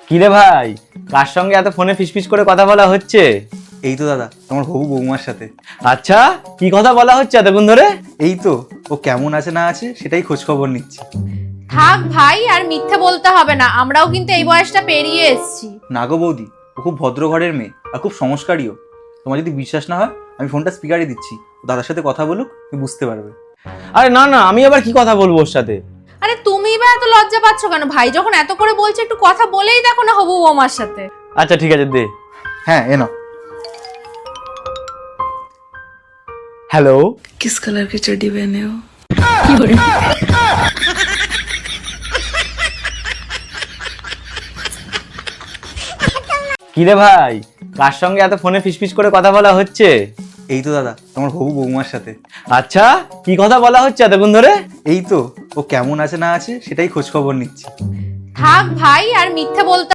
কিরে ভাই, কার সঙ্গে এত ফোনে ফিসফিস করে কথা বলা হচ্ছে? এই তো দাদা, তোমার হবু বৌমার সাথে। আচ্ছা, কি কথা বলা হচ্ছে এতক্ষণ ধরে? এই তো, ও কেমন আছে না আছে সেটাই খোঁজ খবর নিচ্ছি। থাক ভাই, আর মিথ্যে বলতে হবে না, আমরাও কিন্তু এই বয়সটা পেরিয়ে এসেছি। না গো বৌদি, ও খুব ভদ্র ঘরের মেয়ে আর খুব সংস্কারীও। তোমার যদি বিশ্বাস না হয়, আমি ফোনটা স্পিকারে দিচ্ছি, ও দাদার সাথে কথা বলুক, তুমি বুঝতে পারবে। আরে না না, আমি আবার কি কথা বলবো ওর সাথে? আরে তুমি বা এত লজ্জা পাচ্ছ কেন? ভাই যখন এত করে বলছে, একটু কথা বলেই দেখো না হবু বৌমার সাথে। আচ্ছা ঠিক আছে, দে। হ্যাঁ, এনো। হ্যালো। किस कलर की चड्डी पहने हो? কিরে ভাই, কার সঙ্গে এত ফোনে ফিসফিস করে কথা বলা হচ্ছে? এই তো দাদা, তোমার হবু বৌমার সাথে। আচ্ছা, কি কথা বলা হচ্ছে এতক্ষণ ধরে? এই তো, ও কেমন আছে না আছে সেটাই খোঁজ খবর নিচ্ছি। থাক ভাই, আর মিথ্যে বলতে